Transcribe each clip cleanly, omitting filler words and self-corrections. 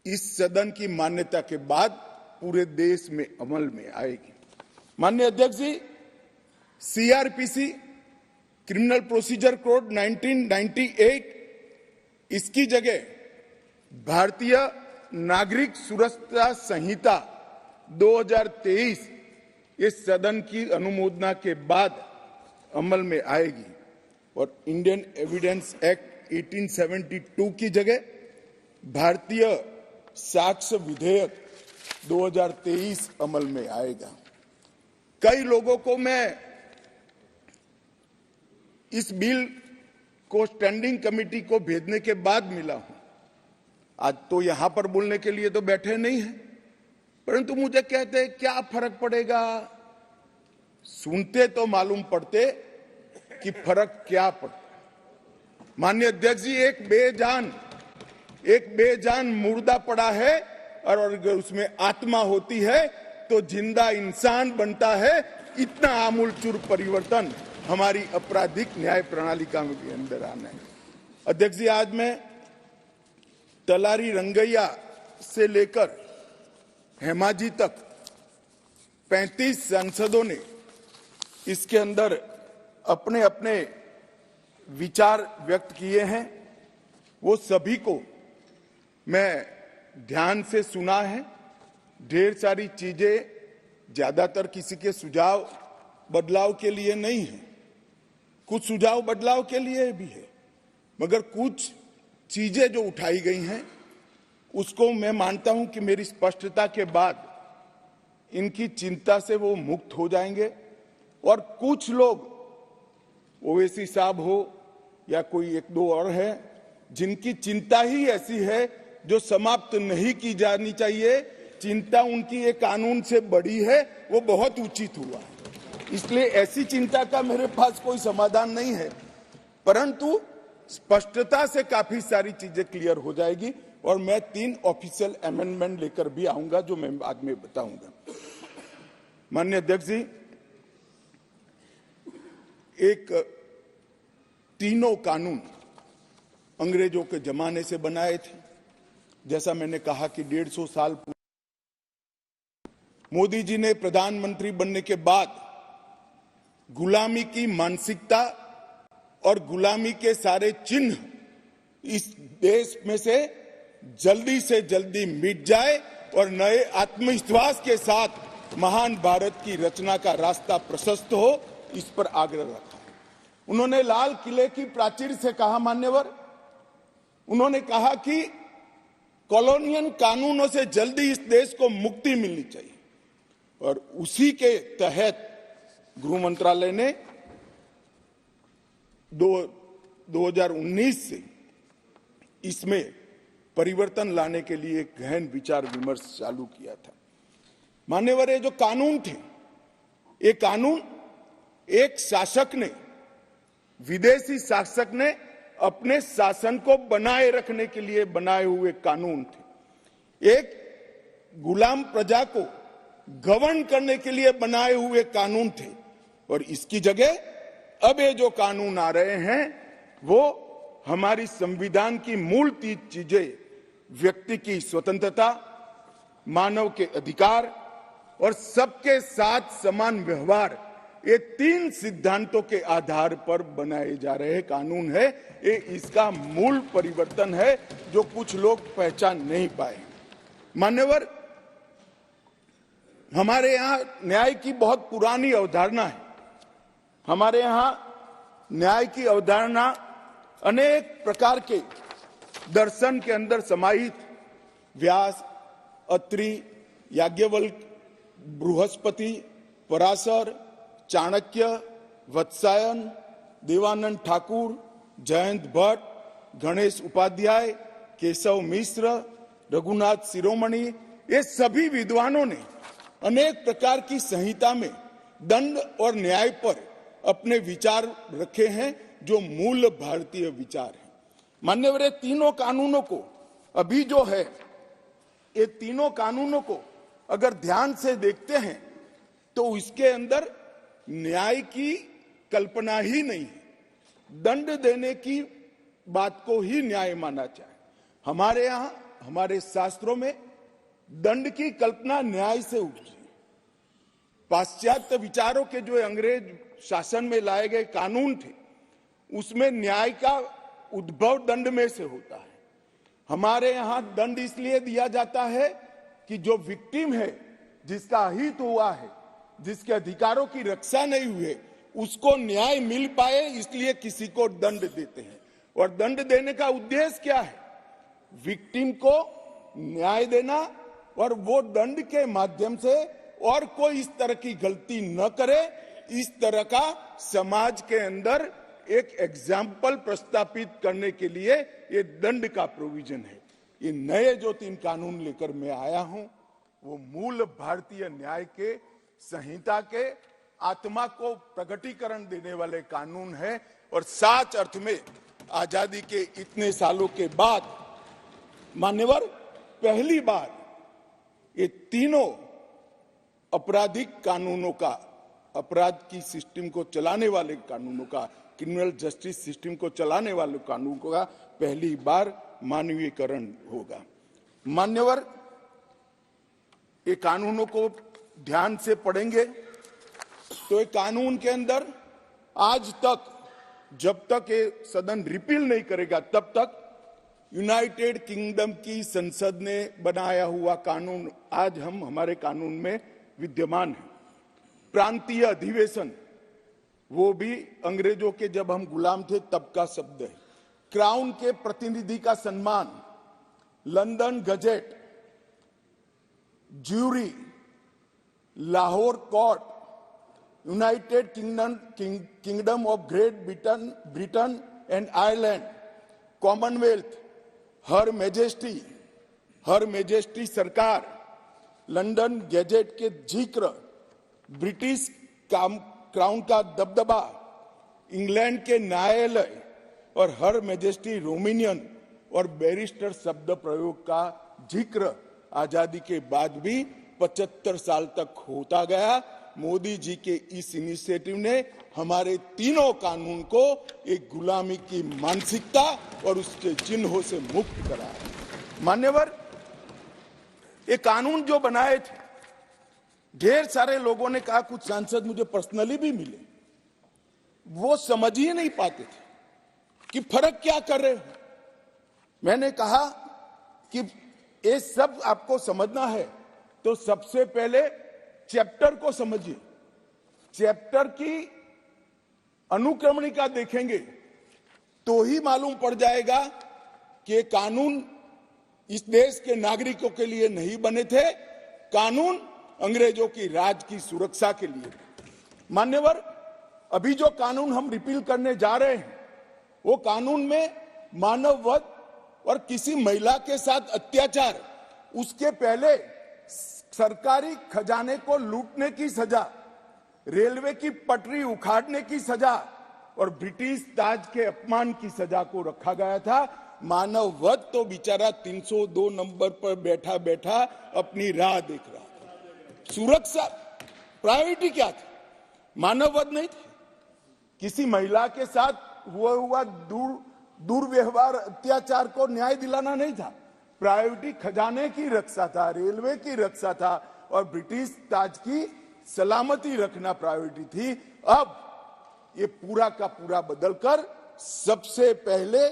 इस सदन की मान्यता के बाद पूरे देश में अमल में आएगी। माननीय अध्यक्ष जी, सीआरपीसी क्रिमिनल प्रोसीजर कोड 1998 इसकी जगह भारतीय नागरिक सुरक्षा संहिता 2023 इस सदन की अनुमोदना के बाद अमल में आएगी और इंडियन एविडेंस एक्ट 1872 की जगह भारतीय साक्ष्य विधेयक 2023 अमल में आएगा। कई लोगों को मैं इस बिल को स्टैंडिंग कमेटी को भेजने के बाद मिला हूं। आज तो यहां पर बोलने के लिए तो बैठे नहीं हैं, परंतु मुझे कहते हैं क्या फर्क पड़ेगा। सुनते तो मालूम पड़ते कि फर्क क्या पड़ता। माननीय अध्यक्ष जी, एक बेजान मुर्दा पड़ा है और अगर उसमें आत्मा होती है तो जिंदा इंसान बनता है। इतना आमूलचूल परिवर्तन हमारी आपराधिक न्याय प्रणालिका में भी अंदर आना है। अध्यक्ष जी, आज मैं तलारी रंगैया से लेकर हेमाजी तक 35 सांसदों ने इसके अंदर अपने अपने विचार व्यक्त किए हैं। वो सभी को मैं ध्यान से सुना है। ढेर सारी चीजें ज्यादातर किसी के सुझाव बदलाव के लिए नहीं है, कुछ सुझाव बदलाव के लिए भी है, मगर कुछ चीजें जो उठाई गई हैं उसको मैं मानता हूं कि मेरी स्पष्टता के बाद इनकी चिंता से वो मुक्त हो जाएंगे। और कुछ लोग, ओवैसी साहब हो या कोई एक दो और है, जिनकी चिंता ही ऐसी है जो समाप्त नहीं की जानी चाहिए, चिंता उनकी एक कानून से बड़ी है, वो बहुत उचित हुआ। इसलिए ऐसी चिंता का मेरे पास कोई समाधान नहीं है, परंतु स्पष्टता से काफी सारी चीजें क्लियर हो जाएगी और मैं 3 ऑफिशियल अमेंडमेंट लेकर भी आऊंगा जो मैं बाद में बताऊंगा। माननीय अध्यक्ष जी, एक तीनों कानून अंग्रेजों के जमाने से बनाए थे। जैसा मैंने कहा कि 150 साल मोदी जी ने प्रधानमंत्री बनने के बाद गुलामी की मानसिकता और गुलामी के सारे चिन्ह इस देश में से जल्दी मिट जाए और नए आत्मविश्वास के साथ महान भारत की रचना का रास्ता प्रशस्त हो, इस पर आग्रह रखा। उन्होंने लाल किले की प्राचीर से कहा, मान्यवर, उन्होंने कहा कि कॉलोनियल कानूनों से जल्दी इस देश को मुक्ति मिलनी चाहिए और उसी के तहत गृह मंत्रालय ने 2019 से इसमें परिवर्तन लाने के लिए गहन विचार विमर्श चालू किया था। मान्यवर, ये जो कानून थे, ये कानून एक शासक ने, विदेशी शासक ने अपने शासन को बनाए रखने के लिए बनाए हुए कानून थे। एक गुलाम प्रजा को गवर्न करने के लिए बनाए हुए कानून थे और इसकी जगह अब ये जो कानून आ रहे हैं वो हमारी संविधान की मूल 3 चीजें, व्यक्ति की स्वतंत्रता, मानव के अधिकार और सबके साथ समान व्यवहार, ये 3 सिद्धांतों के आधार पर बनाए जा रहे कानून है। ये इसका मूल परिवर्तन है जो कुछ लोग पहचान नहीं पाए। मान्यवर, हमारे यहाँ न्याय की बहुत पुरानी अवधारणा है। हमारे यहाँ न्याय की अवधारणा अनेक प्रकार के दर्शन के अंदर समाहित, व्यास, अत्रि, याज्ञवल्क्य, बृहस्पति, पराशर, चाणक्य, वत्सायन, देवानंद ठाकुर, जयंत भट्ट, गणेश उपाध्याय, केशव मिश्र, रघुनाथ शिरोमणि, ये सभी विद्वानों ने अनेक प्रकार की संहिता में दंड और न्याय पर अपने विचार रखे हैं जो मूल भारतीय विचार है। मान्यवर, ये तीनों कानूनों को अभी जो है, ये तीनों कानूनों को अगर ध्यान से देखते हैं तो इसके अंदर न्याय की कल्पना ही नहीं है। दंड देने की बात को ही न्याय माना जाए। हमारे यहाँ हमारे शास्त्रों में दंड की कल्पना न्याय से उपजी। पाश्चात्य विचारों के जो अंग्रेज शासन में लाए गए कानून थे, उसमें न्याय का उद्भव दंड में से होता है। हमारे यहां दंड इसलिए दिया जाता है कि जो विक्टिम है, जिसका अहित हुआ है, जिसके अधिकारों की रक्षा नहीं हुए, उसको न्याय मिल पाए, इसलिए किसी को दंड देते हैं। और दंड देने का उद्देश्य क्या है? विक्टिम को न्याय देना, और वो दंड के माध्यम से और कोई इस तरह की गलती न करे, इस तरह का समाज के अंदर एक एग्जाम्पल प्रस्तापित करने के लिए ये दंड का प्रोविजन है। ये नए जो 3 कानून लेकर मैं आया हूं, वो मूल भारतीय न्याय के संहिता के आत्मा को प्रकटीकरण देने वाले कानून है। और सच अर्थ में आजादी के इतने सालों के बाद मान्यवर पहली बार ये तीनों आपराधिक कानूनों का, अपराध की सिस्टम को चलाने वाले कानूनों का, क्रिमिनल जस्टिस सिस्टम को चलाने वाले कानूनों का पहली बार मानवीयकरण होगा। मान्यवर, ये कानूनों को ध्यान से पढ़ेंगे तो ये कानून के अंदर आज तक, जब तक ये सदन रिपील नहीं करेगा तब तक यूनाइटेड किंगडम की संसद ने बनाया हुआ कानून आज हमारे कानून में विद्यमान है। प्रांतीय अधिवेशन, वो भी अंग्रेजों के जब हम गुलाम थे तब का शब्द है। क्राउन के प्रतिनिधि का सम्मान, London Gazette, jury, Lahore court, United Kingdom of Great Britain and Ireland, Commonwealth, Her Majesty सरकार, लंदन गैजेट के जिक्र, ब्रिटिश क्राउन का दबदबा, इंग्लैंड के न्यायालय और हर मेजेस्टी रोमिनियन और बैरिस्टर शब्द प्रयोग का जिक्र आजादी के बाद भी 75 साल तक होता गया। मोदी जी के इस इनिशिएटिव ने हमारे तीनों कानून को एक गुलामी की मानसिकता और उसके चिन्हों से मुक्त कराया। मान्यवर, ये कानून जो बनाए थे, ढेर सारे लोगों ने कहा, कुछ सांसद मुझे पर्सनली भी मिले, वो समझ ही नहीं पाते थे कि फर्क क्या कर रहे हो। मैंने कहा कि ये सब आपको समझना है तो सबसे पहले चैप्टर को समझिए। चैप्टर की अनुक्रमणिका देखेंगे तो ही मालूम पड़ जाएगा कि कानून इस देश के नागरिकों के लिए नहीं बने थे, कानून अंग्रेजों की राज की सुरक्षा के लिए। मान्यवर, अभी जो कानून हम रिपील करने जा रहे हैं, वो कानून में मानव वध और किसी महिला के साथ अत्याचार, उसके पहले सरकारी खजाने को लूटने की सजा, रेलवे की पटरी उखाड़ने की सजा और ब्रिटिश ताज के अपमान की सजा को रखा गया था। मानव वध तो बेचारा 302 नंबर पर बैठा बैठा अपनी राह देख रहा था। सुरक्षा प्रायोरिटी क्या थी? मानव वध नहीं थी। किसी महिला के साथ हुआ दुर्व्यवहार, अत्याचार को न्याय दिलाना नहीं था। प्रायोरिटी खजाने की रक्षा था, रेलवे की रक्षा था और ब्रिटिश ताज की सलामती रखना प्रायोरिटी थी। अब ये पूरा का पूरा बदलकर सबसे पहले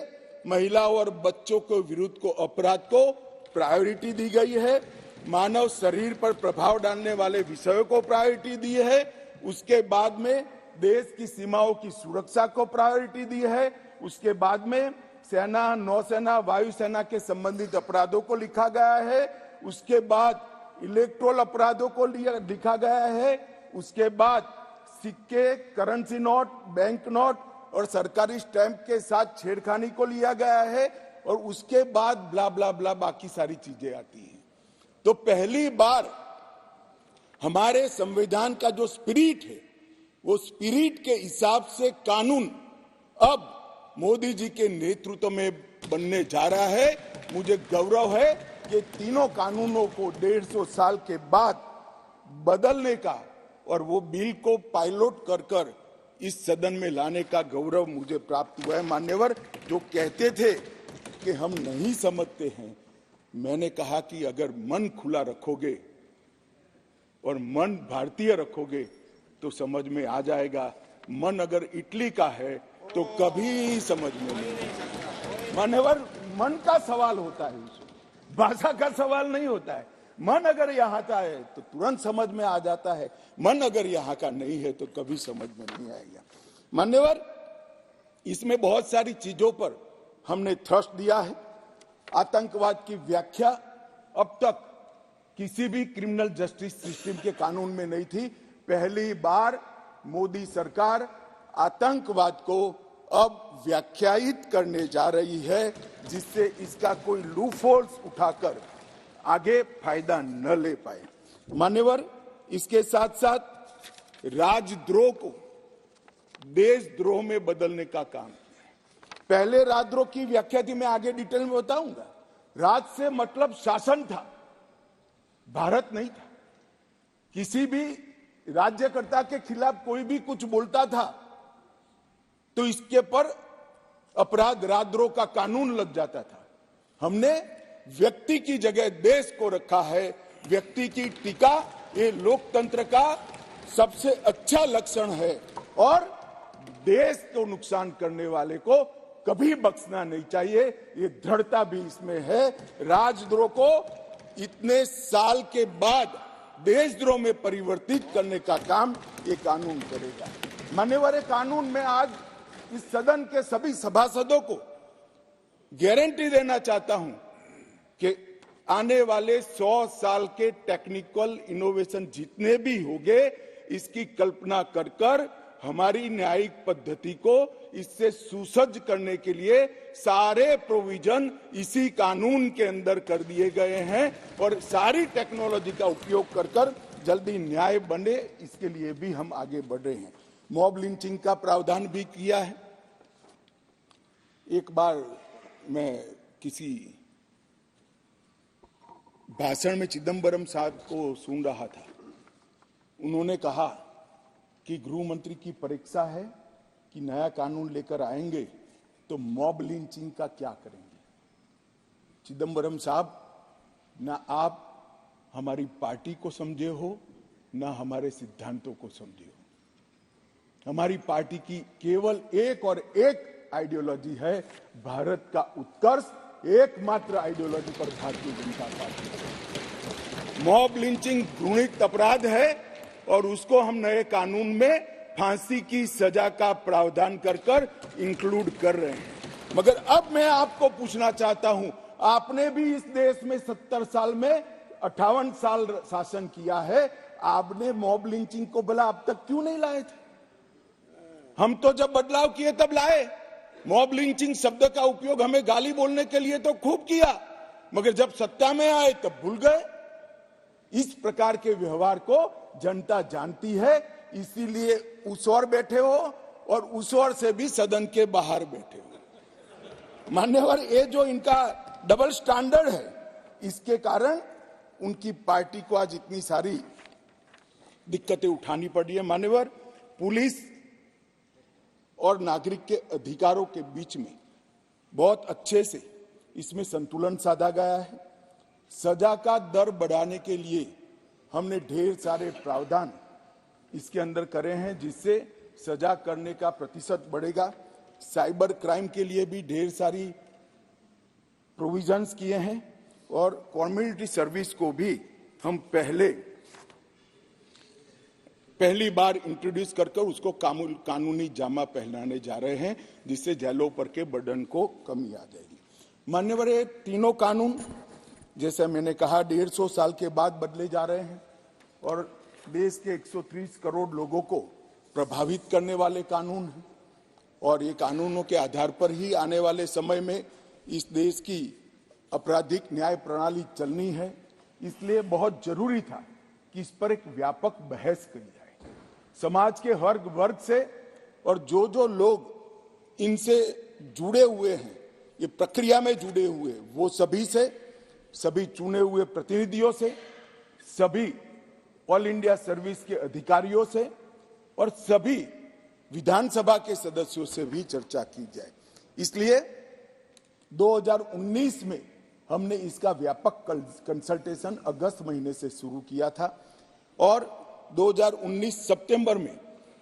महिलाओं और बच्चों के विरुद्ध को अपराध को प्रायोरिटी दी गई है। मानव शरीर पर प्रभाव डालने वाले विषयों को प्रायोरिटी दी है। उसके बाद में देश की सीमाओं की सुरक्षा को प्रायोरिटी दी है। उसके बाद में सेना, नौसेना, वायुसेना के संबंधित अपराधों को लिखा गया है। उसके बाद इलेक्ट्रोल अपराधों को लिखा गया है। उसके बाद सिक्के, करेंसी नोट, बैंक नोट और सरकारी स्टैंप के साथ छेड़खानी को लिया गया है। और उसके बाद ब्ला ब्ला ब्ला बाकी सारी चीजें आती हैं। तो पहली बार हमारे संविधान का जो स्पिरिट है, वो स्पिरिट के हिसाब से कानून अब मोदी जी के नेतृत्व में बनने जा रहा है। मुझे गौरव है कि तीनों कानूनों को 150 साल के बाद बदलने का और वो बिल को पायलट कर इस सदन में लाने का गौरव मुझे प्राप्त हुआ है। मान्यवर, जो कहते थे कि हम नहीं समझते हैं, मैंने कहा कि अगर मन खुला रखोगे और मन भारतीय रखोगे तो समझ में आ जाएगा, मन अगर इटली का है तो कभी समझ में नहीं आएगा। मान्यवर, मन का सवाल होता है, भाषा का सवाल नहीं होता है। मन अगर यहाँ का है तो तुरंत समझ में आ जाता है, मन अगर यहाँ का नहीं है तो कभी समझ में नहीं आएगा। मान्यवर, इसमें बहुत सारी चीजों पर हमने थ्रस्ट दिया है। आतंकवाद की व्याख्या अब तक किसी भी क्रिमिनल जस्टिस सिस्टम के कानून में नहीं थी। पहली बार मोदी सरकार आतंकवाद को अब व्याख्यायित करने जा रही है, जिससे इसका कोई लूपहोल्स उठाकर आगे फायदा न ले पाए। मान्यवर, इसके साथ साथ राजद्रोह को देशद्रोह में बदलने का काम किया। पहले राजद्रोह की व्याख्या थी, मैं आगे डिटेल में बताऊंगा। राज से मतलब शासन था, भारत नहीं था। किसी भी राज्यकर्ता के खिलाफ कोई भी कुछ बोलता था तो इसके पर अपराध राजद्रोह का कानून लग जाता था। हमने व्यक्ति की जगह देश को रखा है। व्यक्ति की टीका ये लोकतंत्र का सबसे अच्छा लक्षण है और देश को नुकसान करने वाले को कभी बख्शना नहीं चाहिए, ये दृढ़ता भी इसमें है। राजद्रोह को इतने साल के बाद देशद्रोह में परिवर्तित करने का काम ये कानून करेगा। मान्यवर, कानून में आज इस सदन के सभी सभासदों को गारंटी देना चाहता हूं कि आने वाले 100 साल के टेक्निकल इनोवेशन जितने भी होंगे, इसकी कल्पना कर कर हमारी न्यायिक पद्धति को इससे सुसज्ज करने के लिए सारे प्रोविजन इसी कानून के अंदर कर दिए गए हैं और सारी टेक्नोलॉजी का उपयोग कर कर जल्दी न्याय बने, इसके लिए भी हम आगे बढ़ रहे हैं। मॉब लिंचिंग का प्रावधान भी किया है। एक बार मैं किसी भाषण में चिदम्बरम साहब को सुन रहा था। उन्होंने कहा कि गृह मंत्री की परीक्षा है कि नया कानून लेकर आएंगे तो मॉब लिंचिंग का क्या करेंगे। चिदम्बरम साहब, ना आप हमारी पार्टी को समझे हो, ना हमारे सिद्धांतों को समझे हो। हमारी पार्टी की केवल एक और एक आइडियोलॉजी है, भारत का उत्कर्ष। एकमात्र आइडियोलॉजी पर Bharatiya Janata party. Mob lynching घृणित अपराध है और उसको हम नए कानून में फांसी की सजा का प्रावधान कर कर इंक्लूड कर रहे हैं। मगर अब मैं आपको पूछना चाहता हूं, आपने भी इस देश में 70 साल में 58 साल शासन किया है, आपने मॉब लिंचिंग को भला अब तक क्यों नहीं लाए थे? हम तो जब बदलाव किए तब लाए। मॉब लिंचिंग शब्द का उपयोग हमें गाली बोलने के लिए तो खूब किया, मगर जब सत्ता में आए तब भूल गए। इस प्रकार के व्यवहार को जनता जानती है, इसीलिए उस ओर बैठे हो और उस ओर से भी सदन के बाहर बैठे हो। मान्यवर, ये जो इनका डबल स्टैंडर्ड है, इसके कारण उनकी पार्टी को आज इतनी सारी दिक्कतें उठानी पड़ी है। मान्यवर, पुलिस और नागरिक के अधिकारों के बीच में बहुत अच्छे से इसमें संतुलन साधा गया है। सजा का दर बढ़ाने के लिए हमने ढेर सारे प्रावधान इसके अंदर करे हैं, जिससे सजा करने का प्रतिशत बढ़ेगा। साइबर क्राइम के लिए भी ढेर सारी प्रोविजंस किए हैं और कम्युनिटी सर्विस को भी हम पहली बार इंट्रोड्यूस कर उसको कानूनी जामा पहनाने जा रहे हैं, जिससे जेलों पर के बर्डन को कमी आ जाएगी। मान्यवर, ये तीनों कानून जैसे मैंने कहा 150 साल के बाद बदले जा रहे हैं और देश के 130 करोड़ लोगों को प्रभावित करने वाले कानून हैं और ये कानूनों के आधार पर ही आने वाले समय में इस देश की आपराधिक न्याय प्रणाली चलनी है। इसलिए बहुत जरूरी था कि इस पर एक व्यापक बहस की जाए, समाज के हर वर्ग से, और जो लोग इनसे जुड़े हुए हैं, ये प्रक्रिया में जुड़े हुए, वो सभी से, सभी चुने हुए प्रतिनिधियों से, सभी ऑल इंडिया सर्विस के अधिकारियों से और सभी विधानसभा के सदस्यों से भी चर्चा की जाए। इसलिए 2019 में हमने इसका व्यापक कंसल्टेशन अगस्त महीने से शुरू किया था और 2019 सितंबर में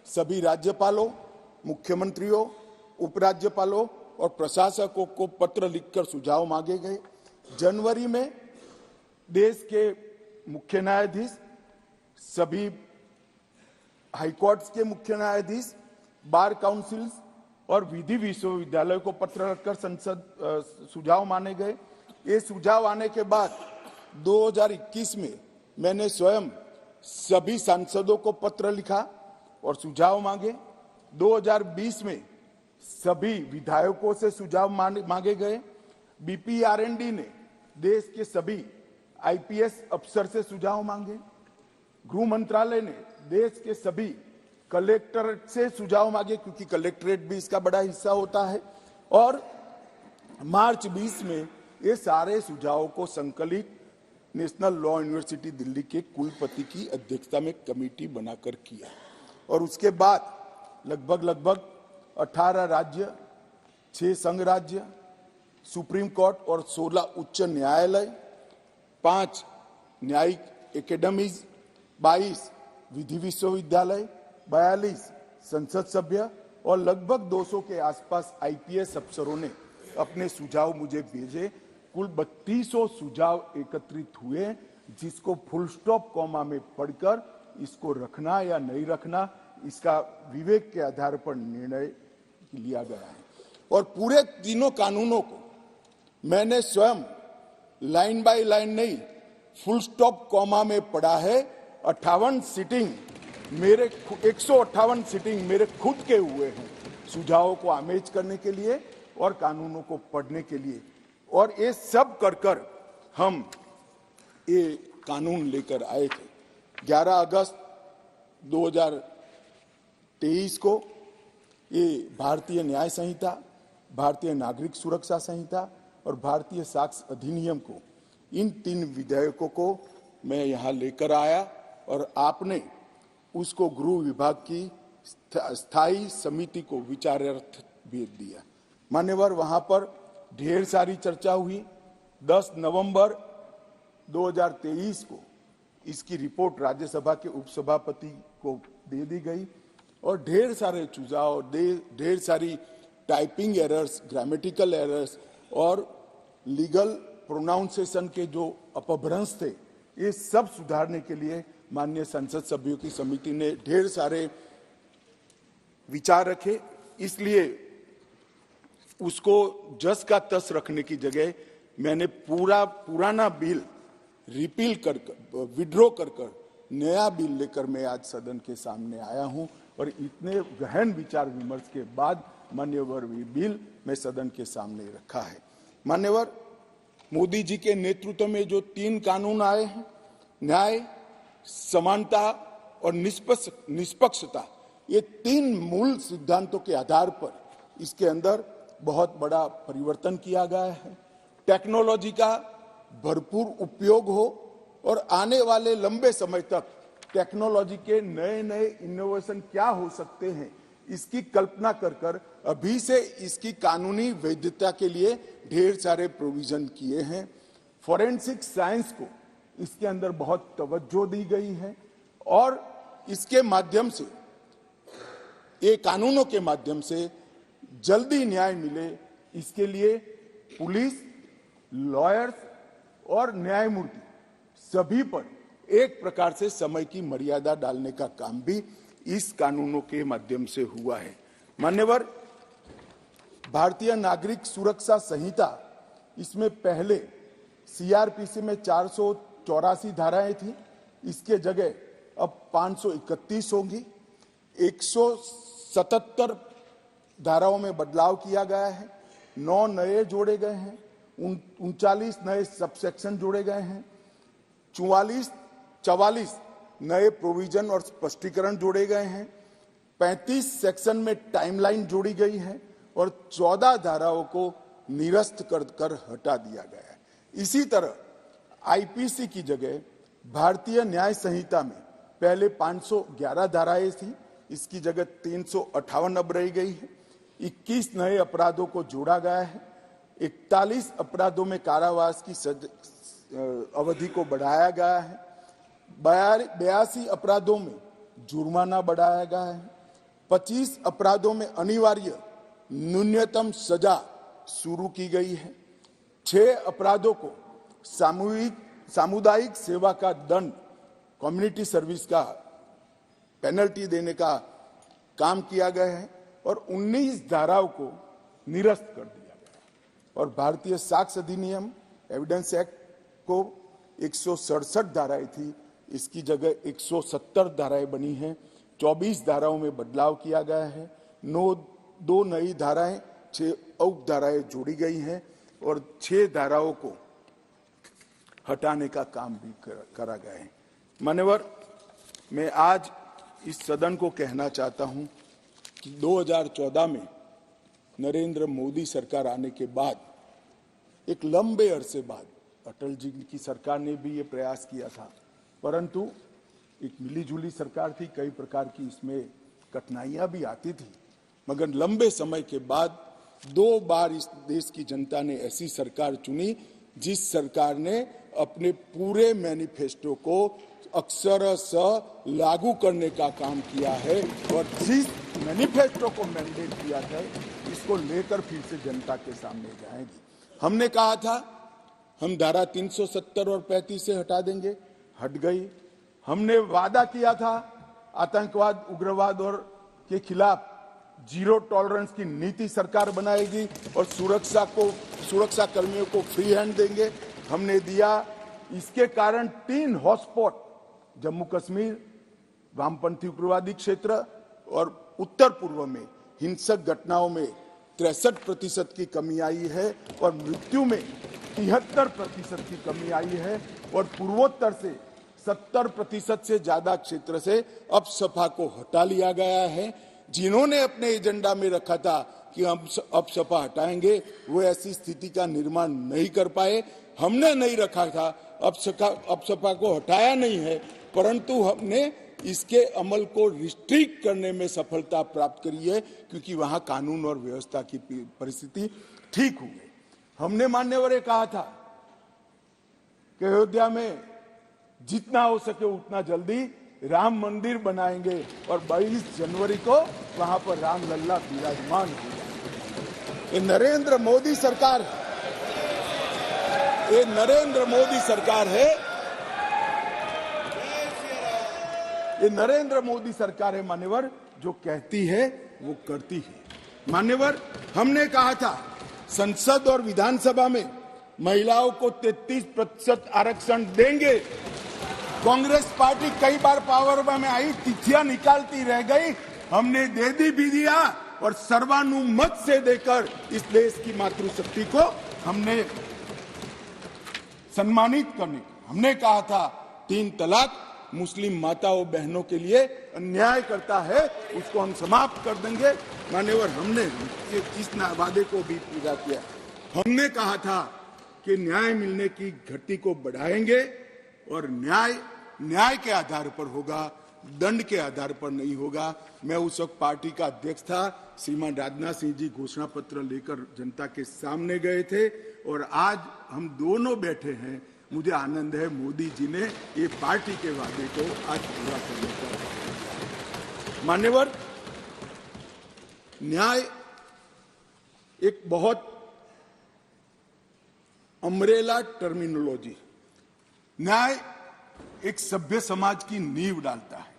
सभी राज्यपालों, मुख्यमंत्रियों, उपराज्यपालों और प्रशासकों को पत्र लिखकर सुझाव मांगे गए। जनवरी में देश के मुख्य न्यायाधीश, सभी हाईकोर्ट्स के मुख्य न्यायाधीश, बार काउंसिल्स और विधि विश्वविद्यालय को पत्र रखकर संसद सुझाव माने गए। ये सुझाव आने के बाद 2021 में मैंने स्वयं सभी सांसदों को पत्र लिखा और सुझाव मांगे। 2020 में सभी विधायकों से सुझाव मांगे गए। बीपीआरएनडी ने देश के सभी आईपीएस अफसर से सुझाव मांगे। गृह मंत्रालय ने देश के सभी कलेक्टरेट से सुझाव मांगे, क्योंकि कलेक्टरेट भी इसका बड़ा हिस्सा होता है। और मार्च 20 में ये सारे सुझावों को संकलित नेशनल लॉ यूनिवर्सिटी दिल्ली के कुलपति की अध्यक्षता में कमेटी बनाकर किया। और उसके बाद लगभग 18 राज्य, 6 संघ राज्य, सुप्रीम कोर्ट और 16 उच्च न्यायालय, 5 न्यायिक एकेडमीज, 22 विधि विश्वविद्यालय, 42 संसद सभ्य और लगभग 200 के आसपास आईपीएस अफसरों ने अपने सुझाव मुझे भेजे। कुल 3200 सुझाव एकत्रित हुए, जिसको फुल स्टॉप कॉमा में पढ़कर इसको रखना या नहीं रखना, इसका विवेक के आधार पर निर्णय लिया गया है। और पूरे तीनों कानूनों को मैंने स्वयं लाइन बाय लाइन नहीं, फुल स्टॉप कॉमा में पढ़ा है। 58 सीटिंग मेरे 158 सीटिंग मेरे खुद के हुए हैं सुझावों को आमेज करने के लिए और कानूनों को पढ़ने के लिए। और ये सब कर हम ये कानून लेकर आए थे। 11 अगस्त 2023 को ये भारतीय न्याय संहिता, भारतीय नागरिक सुरक्षा संहिता और भारतीय साक्ष्य अधिनियम को, इन 3 विधेयकों को मैं यहाँ लेकर आया और आपने उसको गृह विभाग की स्थायी समिति को विचारार्थ भेज दिया। मान्यवर, वहां पर ढेर सारी चर्चा हुई। 10 नवंबर 2023 को इसकी रिपोर्ट राज्यसभा के उपसभापति को दे दी गई और ढेर सारे सुझाव, ढेर सारी टाइपिंग एरर्स, ग्रामेटिकल एरर्स और लीगल प्रोनाउंसिएशन के जो अपभ्रंश थे, ये सब सुधारने के लिए माननीय संसद सभ्यों की समिति ने ढेर सारे विचार रखे। इसलिए उसको जस का तस रखने की जगह मैंने पुराना बिल रिपील कर विड्रॉ कर नया बिल लेकर मैं आज सदन के सामने आया हूं। और इतने गहन विचार विमर्श के बाद मान्यवर ये बिल मैं सदन के सामने रखा है। मान्यवर, मोदी जी के नेतृत्व में जो 3 कानून आए हैं, न्याय, समानता और निष्पक्षता, ये 3 मूल सिद्धांतों के आधार पर इसके अंदर बहुत बड़ा परिवर्तन किया गया है। टेक्नोलॉजी का भरपूर उपयोग हो और आने वाले लंबे समय तक टेक्नोलॉजी के नए इनोवेशन क्या हो सकते हैं, इसकी कल्पना कर अभी से इसकी कानूनी वैधता के लिए ढेर सारे प्रोविजन किए हैं। फॉरेंसिक साइंस को इसके अंदर बहुत तवज्जो दी गई है और इसके माध्यम से, ये कानूनों के माध्यम से जल्दी न्याय मिले, इसके लिए पुलिस, लॉयर्स और न्यायमूर्ति सभी पर एक प्रकार से समय की मर्यादा डालने का काम भी इस कानूनों के माध्यम से हुआ है। मान्यवर, भारतीय नागरिक सुरक्षा संहिता, इसमें पहले सीआरपीसी में 484 धाराएं थी, इसके जगह अब 531 होंगी। 177 धाराओं में बदलाव किया गया है, 9 नए जोड़े गए हैं, 39 नए सबसेक्शन जोड़े गए हैं, 44 नए प्रोविजन और स्पष्टीकरण जोड़े गए हैं, 35 सेक्शन में टाइमलाइन जोड़ी गई है और 14 धाराओं को निरस्त कर हटा दिया गया है। इसी तरह आईपीसी की जगह भारतीय न्याय संहिता में पहले 511 धाराएं थी, इसकी जगह 358 अब रह गई है। 21 नए अपराधों को जोड़ा गया है, 41 अपराधों में कारावास की अवधि को बढ़ाया गया है। 82 अपराधों में जुर्माना बढ़ाया गया है। 25 अपराधों में अनिवार्य न्यूनतम सजा शुरू की गई है। 6 अपराधों को सामुदायिक सेवा का दंड, कम्युनिटी सर्विस का पेनल्टी देने का काम किया गया है और 19 धाराओं को निरस्त कर दिया गया है। और भारतीय साक्ष्य अधिनियम एविडेंस एक्ट को 167 धाराएं थी, इसकी जगह 170 धाराएं बनी हैं। 24 धाराओं में बदलाव किया गया है। 2 नई धाराएं, 6 उप धाराएं जोड़ी गई हैं और 6 धाराओं को हटाने का काम भी करा गया है। मान्यवर, मैं आज इस सदन को कहना चाहता हूं कि 2014 में नरेंद्र मोदी सरकार आने के बाद, एक लंबे अरसे बाद, अटल जी की सरकार ने भी ये प्रयास किया था, परंतु एक मिलीजुली सरकार थी, कई प्रकार की इसमें कठिनाइयां भी आती थी, मगर लंबे समय के बाद 2 बार इस देश की जनता ने ऐसी सरकार चुनी जिस सरकार ने अपने पूरे मैनिफेस्टो को अक्षरशः लागू करने का काम किया है और जिस मैनिफेस्टो को मैंडेट किया है इसको लेकर फिर से जनता के सामने जाएंगे। हमने कहा था हम धारा 370 और 35 से हटा देंगे, हट गई। हमने वादा किया था आतंकवाद, उग्रवाद और के खिलाफ जीरो टॉलरेंस की नीति सरकार बनाएगी और सुरक्षा कर्मियों को फ्री हैंड देंगे, हमने दिया। इसके कारण 3 हॉटस्पॉट, जम्मू कश्मीर, वामपंथी उग्रवादी क्षेत्र और उत्तर पूर्व में हिंसक घटनाओं में 63% की कमी आई है और मृत्यु में 73% की कमी आई है और पूर्वोत्तर से 70% से ज्यादा क्षेत्र से अपसपा को हटा लिया गया है। जिन्होंने अपने एजेंडा में रखा था कि हम अपसपा हटाएंगे, वो ऐसी स्थिति का निर्माण नहीं कर पाए। हमने नहीं रखा था, अपसपा को हटाया नहीं है, परंतु हमने इसके अमल को रिस्ट्रिक्ट करने में सफलता प्राप्त करी है क्योंकि वहां कानून और व्यवस्था की परिस्थिति ठीक हो गई। हमने मान्यवर कहा था कि अयोध्या में जितना हो सके उतना जल्दी राम मंदिर बनाएंगे और 22 जनवरी को वहां पर राम लल्ला विराजमान होगा। ये नरेंद्र मोदी सरकार है, ये नरेंद्र मोदी सरकार है, ये नरेंद्र मोदी सरकार है मान्यवर, जो कहती है वो करती है। मान्यवर, हमने कहा था संसद और विधानसभा में महिलाओं को 33% आरक्षण देंगे। कांग्रेस पार्टी कई बार पावर में आई, तिथियां निकालती रह गई, हमने दे भी दिया और सर्वानुमत से देकर इस देश की मातृशक्ति को हमने सम्मानित करने। हमने कहा था 3 तलाक मुस्लिम माताओं बहनों के लिए अन्याय करता है, उसको हम समाप्त कर देंगे। मान्यवर, हमने इस वादे को भी पूरा किया। हमने कहा था कि न्याय मिलने की घटी को बढ़ाएंगे और न्याय के आधार पर होगा, दंड के आधार पर नहीं होगा। मैं उस वक्त पार्टी का अध्यक्ष था, श्रीमान राजनाथ सिंह जी घोषणा पत्र लेकर जनता के सामने गए थे और आज हम दोनों बैठे हैं। मुझे आनंद है मोदी जी ने ये पार्टी के वादे को आज पूरा करने का। मान्यवर, न्याय एक बहुत अम्ब्रेला टर्मिनोलॉजी, न्याय एक सभ्य समाज की नींव डालता है।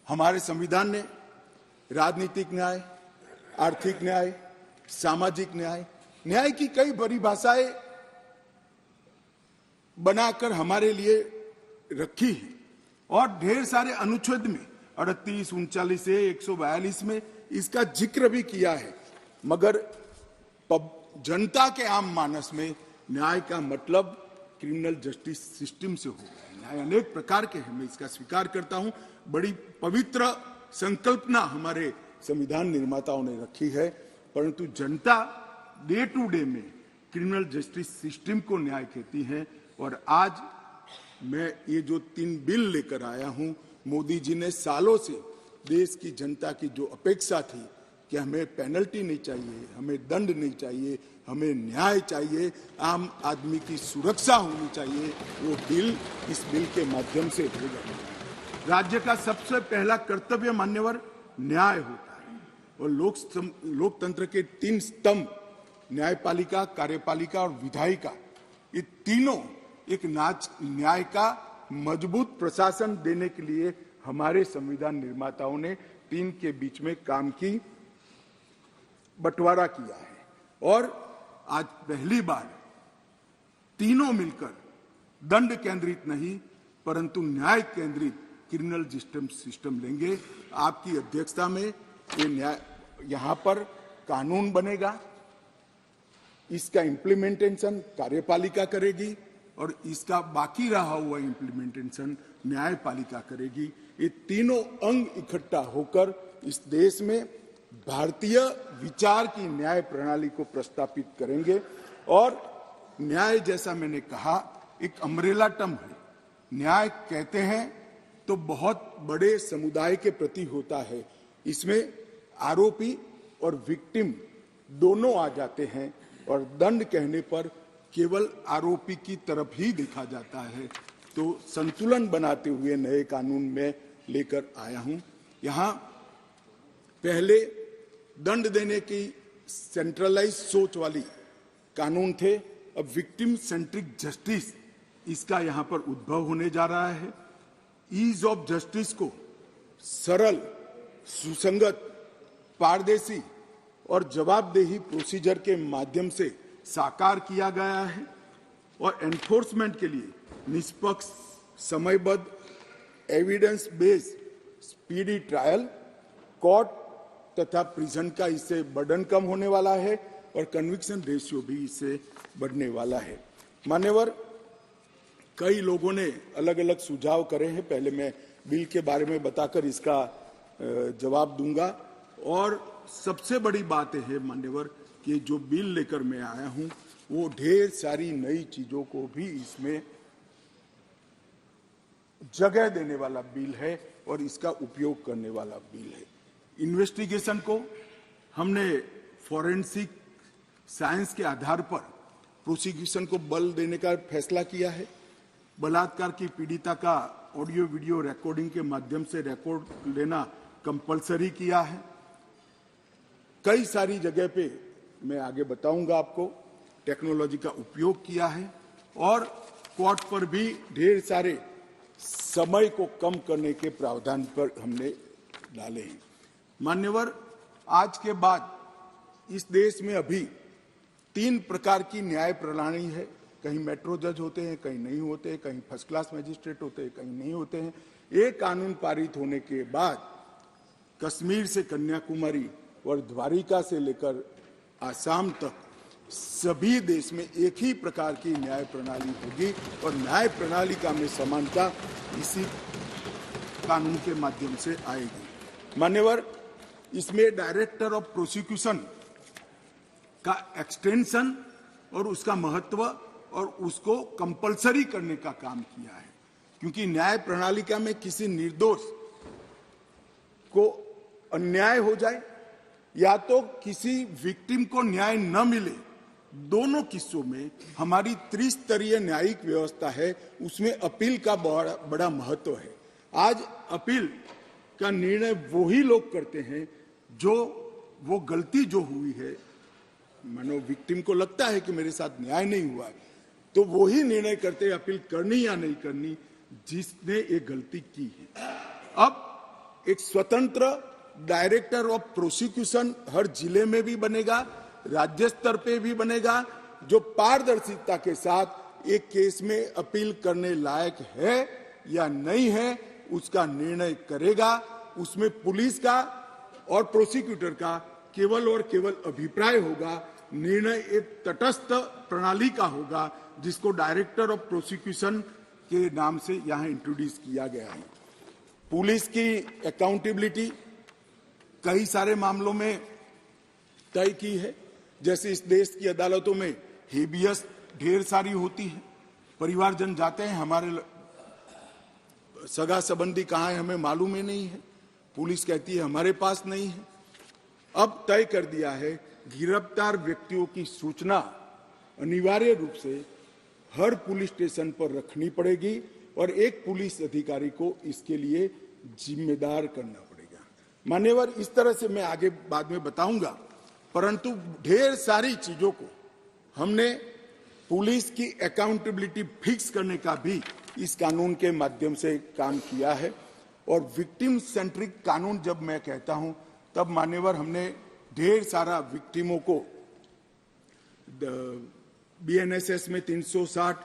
हमारे संविधान ने राजनीतिक न्याय, आर्थिक न्याय, सामाजिक न्याय की कई परिभाषाएं बनाकर हमारे लिए रखी है और ढेर सारे अनुच्छेद में 38, 39 से 142 में इसका जिक्र भी किया है, मगर जनता के आम मानस में न्याय का मतलब क्रिमिनल जस्टिस सिस्टम से हो गया। न्याय अनेक प्रकार के हैं, मैं इसका स्वीकार करता हूं। बड़ी पवित्र संकल्पना हमारे संविधान निर्माताओं ने रखी है, परंतु जनता डे टू डे में क्रिमिनल जस्टिस सिस्टम को न्याय कहती है। और आज मैं ये जो 3 बिल लेकर आया हूं, मोदी जी ने सालों से देश की जनता की जो अपेक्षा थी कि हमें पेनल्टी नहीं चाहिए, हमें दंड नहीं चाहिए, हमें न्याय चाहिए, आम आदमी की सुरक्षा होनी चाहिए, वो बिल इस बिल के माध्यम से होगा। राज्य का सबसे पहला कर्तव्य मान्यवर न्याय होता है और लोकतंत्र के 3 स्तंभ न्यायपालिका, कार्यपालिका और विधायिका, ये तीनों एक न्याय का मजबूत प्रशासन देने के लिए हमारे संविधान निर्माताओं ने 3 के बीच में काम की बंटवारा किया है और आज पहली बार तीनों मिलकर दंड केंद्रित नहीं परंतु न्याय केंद्रित क्रिमिनल जस्टिस सिस्टम लेंगे। आपकी अध्यक्षता में ये न्याय यहां पर कानून बनेगा, इसका इम्प्लीमेंटेशन कार्यपालिका करेगी और इसका बाकी रहा हुआ इम्प्लीमेंटेशन न्यायपालिका करेगी। ये तीनों अंग इकट्ठा होकर इस देश में भारतीय विचार की न्याय प्रणाली को प्रस्थापित करेंगे। और न्याय, जैसा मैंने कहा, एक अम्ब्रेला टर्म है। न्याय कहते हैं तो बहुत बड़े समुदाय के प्रति होता है। इसमें आरोपी और विक्टिम दोनों आ जाते हैं और दंड कहने पर केवल आरोपी की तरफ ही देखा जाता है। तो संतुलन बनाते हुए नए कानून में लेकर आया हूं। यहां पहले दंड देने की सेंट्रलाइज सोच वाली कानून थे, अब विक्टिम सेंट्रिक जस्टिस इसका यहां पर उद्भव होने जा रहा है। ईज ऑफ जस्टिस को सरल, सुसंगत, पारदर्शी और जवाबदेही प्रोसीजर के माध्यम से साकार किया गया है और एनफोर्समेंट के लिए निष्पक्ष, समयबद्ध, evidence based speedy trial, court तथा प्रिजन का इससे बर्डन कम होने वाला है और कन्विक्शन रेशियो भी इससे बढ़ने वाला है। मान्यवर, कई लोगों ने अलग अलग सुझाव करे हैं। पहले मैं बिल के बारे में बताकर इसका जवाब दूंगा। और सबसे बड़ी बात है मान्यवर कि जो बिल लेकर मैं आया हूं वो ढेर सारी नई चीजों को भी इसमें जगह देने वाला बिल है और इसका उपयोग करने वाला बिल है। इन्वेस्टिगेशन को हमने फॉरेंसिक साइंस के आधार पर प्रोसिक्यूशन को बल देने का फैसला किया है। बलात्कार की पीड़िता का ऑडियो वीडियो रिकॉर्डिंग के माध्यम से रिकॉर्ड लेना कंपलसरी किया है। कई सारी जगह पे मैं आगे बताऊंगा आपको टेक्नोलॉजी का उपयोग किया है और कोर्ट पर भी ढेर सारे समय को कम करने के प्रावधान पर हमने डाले हैं। मान्यवर, आज के बाद इस देश में अभी 3 प्रकार की न्याय प्रणाली है। कहीं मेट्रो जज होते हैं, कहीं नहीं होते, कहीं फर्स्ट क्लास मजिस्ट्रेट होते हैं, कहीं नहीं होते हैं। एक कानून पारित होने के बाद कश्मीर से कन्याकुमारी और द्वारिका से लेकर आसाम तक सभी देश में एक ही प्रकार की न्याय प्रणाली होगी और न्याय प्रणाली का में समानता इसी कानून के माध्यम से आएगी। मान्यवर, इसमें डायरेक्टर ऑफ प्रोसिक्यूशन का एक्सटेंशन और उसका महत्व और उसको कंपलसरी करने का काम किया है, क्योंकि न्याय प्रणालिका में किसी निर्दोष को अन्याय हो जाए या तो किसी विक्टिम को न्याय न मिले, दोनों किस्सों में हमारी त्रिस्तरीय न्यायिक व्यवस्था है, उसमें अपील का बड़ा महत्व है। आज अपील का निर्णय वो ही लोग करते हैं जो वो गलती जो हुई है, मानो विक्टिम को लगता है कि मेरे साथ न्याय नहीं हुआ है, तो वो ही निर्णय करते हैं अपील करनी या नहीं करनी जिसने ये गलती की है। अब एक स्वतंत्र डायरेक्टर ऑफ प्रोसिक्यूशन हर जिले में भी बनेगा, राज्य स्तर पे भी बनेगा, जो पारदर्शिता के साथ एक केस में अपील करने लायक है या नहीं है उसका निर्णय करेगा। उसमें पुलिस का और प्रोसिक्यूटर का केवल और केवल अभिप्राय होगा, निर्णय एक तटस्थ प्रणाली का होगा जिसको डायरेक्टर ऑफ प्रोसिक्यूशन के नाम से यहां इंट्रोड्यूस किया गया है। पुलिस की अकाउंटेबिलिटी कई सारे मामलों में तय की है। जैसे इस देश की अदालतों में हेबियस ढेर सारी होती है, परिवारजन जाते हैं, हमारे सगा संबंधी कहाँ है हमें मालूम ही नहीं है, पुलिस कहती है हमारे पास नहीं है। अब तय कर दिया है गिरफ्तार व्यक्तियों की सूचना अनिवार्य रूप से हर पुलिस स्टेशन पर रखनी पड़ेगी और एक पुलिस अधिकारी को इसके लिए जिम्मेदार करना पड़ेगा। मान्यवर, इस तरह से मैं आगे बाद में बताऊंगा, परंतु ढेर सारी चीजों को हमने पुलिस की अकाउंटेबिलिटी फिक्स करने का भी इस कानून के माध्यम से काम किया है। और विक्टिम सेंट्रिक कानून जब मैं कहता हूं तब मान्यवर हमने ढेर सारा विक्टिमों को बीएनएसएस में 360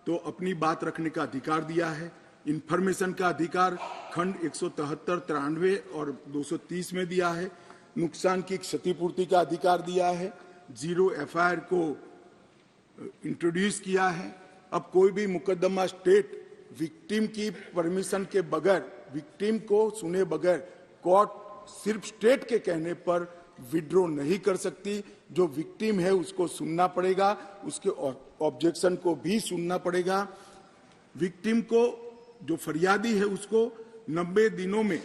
तो अपनी बात रखने का अधिकार दिया है, इंफॉर्मेशन का अधिकार खंड 173, 93 और 230 में दिया है, नुकसान की क्षतिपूर्ति का अधिकार दिया है, जीरो एफआईआर को इंट्रोड्यूस किया है। अब कोई भी मुकदमा स्टेट विक्टिम की परमिशन के बगैर, विक्टिम को सुने बगैर कोर्ट सिर्फ स्टेट के कहने पर विड्रॉ नहीं कर सकती। जो विक्टिम है उसको सुनना पड़ेगा, उसके ऑब्जेक्शन को भी सुनना पड़ेगा। विक्टिम को, जो फरियादी है, उसको 90 दिनों में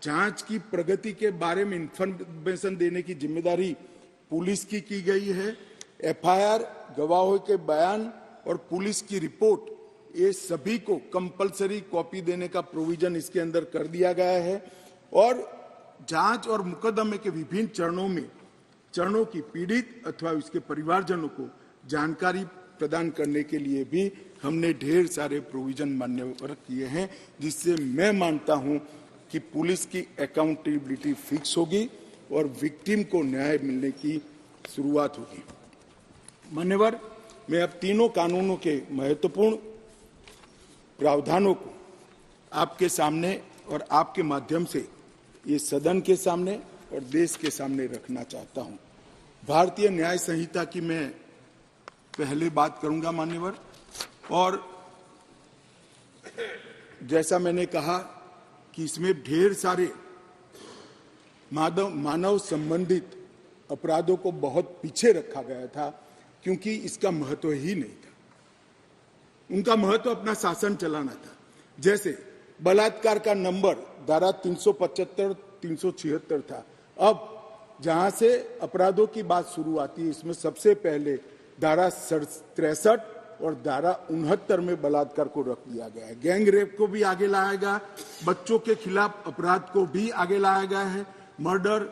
जांच की प्रगति के बारे में इंफॉर्मेशन देने की जिम्मेदारी पुलिस की गई है। एफआईआर, गवाहों के बयान और पुलिस की रिपोर्ट, ये सभी को कंपलसरी कॉपी देने का प्रोविजन इसके अंदर कर दिया गया है। और जांच और मुकदमे के विभिन्न चरणों की पीड़ित अथवा उसके परिवारजनों को जानकारी प्रदान करने के लिए भी हमने ढेर सारे प्रोविजन मान्यवर किए हैं, जिससे मैं मानता हूं कि पुलिस की अकाउंटेबिलिटी फिक्स होगी और विक्टिम को न्याय मिलने की शुरुआत होगी। मान्यवर, मैं अब तीनों कानूनों के महत्वपूर्ण प्रावधानों को आपके सामने और आपके माध्यम से ये सदन के सामने और देश के सामने रखना चाहता हूं। भारतीय न्याय संहिता की मैं पहले बात करूंगा मान्यवर, और जैसा मैंने कहा कि इसमें ढेर सारे मानव संबंधित अपराधों को बहुत पीछे रखा गया था, क्योंकि इसका महत्व ही नहीं था। उनका महत्व अपना शासन चलाना था। जैसे बलात्कार का नंबर धारा 375, 376 था। अब जहां से अपराधों की बात शुरू आती है, इसमें सबसे पहले धारा 63 और धारा 69 में बलात्कार को रख दिया गया है। गैंग रेप को भी आगे लाया गया, बच्चों के खिलाफ अपराध को भी आगे लाया गया है। मर्डर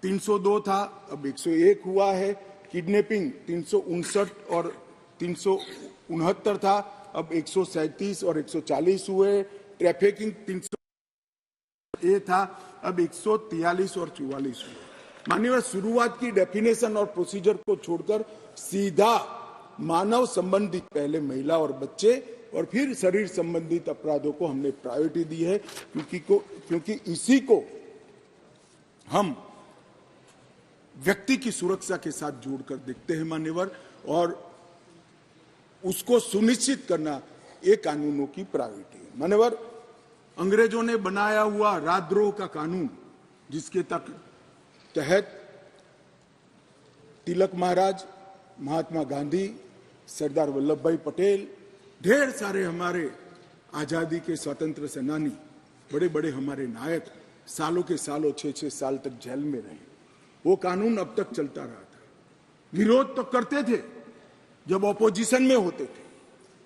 302 था, अब 101 हुआ है। किडनैपिंग 359 और 369 था, अब 137 और 140 हुए। ट्रैफिकिंग 300 था, अब 143 और 44 हुए। माननीय, शुरुआत की डेफिनेशन और प्रोसीजर को छोड़कर सीधा मानव संबंधित, पहले महिला और बच्चे और फिर शरीर संबंधित अपराधों को हमने प्रायोरिटी दी है, क्योंकि इसी को हम व्यक्ति की सुरक्षा के साथ जोड़कर देखते हैं मान्यवर, और उसको सुनिश्चित करना ये कानूनों की प्रायोरिटी है। मान्यवर, अंग्रेजों ने बनाया हुआ राजद्रोह का कानून, जिसके तहत तिलक महाराज, महात्मा गांधी, सरदार वल्लभ भाई पटेल, ढेर सारे हमारे आजादी के स्वतंत्र सेनानी, बड़े बड़े हमारे नायक सालों के सालों 6-6 साल तक जेल में रहे। वो कानून अब तक चलता रहा था। विरोध तो करते थे जब ऑपोजिशन में होते थे,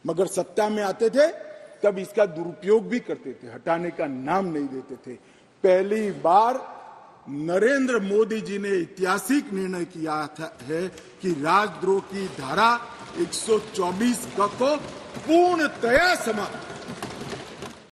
मगर सत्ता में आते थे तब इसका दुरुपयोग भी करते थे, हटाने का नाम नहीं देते थे। पहली बार नरेंद्र मोदी जी ने ऐतिहासिक निर्णय किया है कि राजद्रोह की धारा 124 को पूर्णतया समाप्त